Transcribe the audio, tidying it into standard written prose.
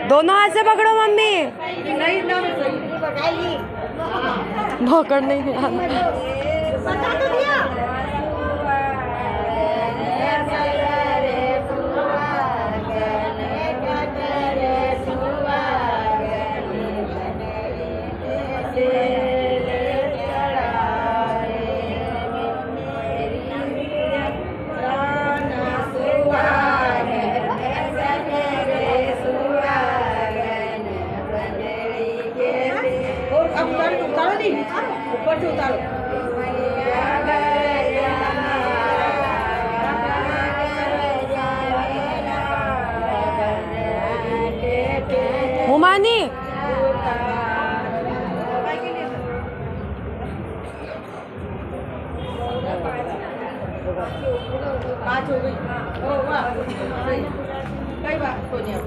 दोनों हाथ से पकड़ो मम्मी। पकड़ नहीं बता तो दिया। उतारो नहीं, ऊपर से उतारो। हुमानी पाँच हो गई। कई बार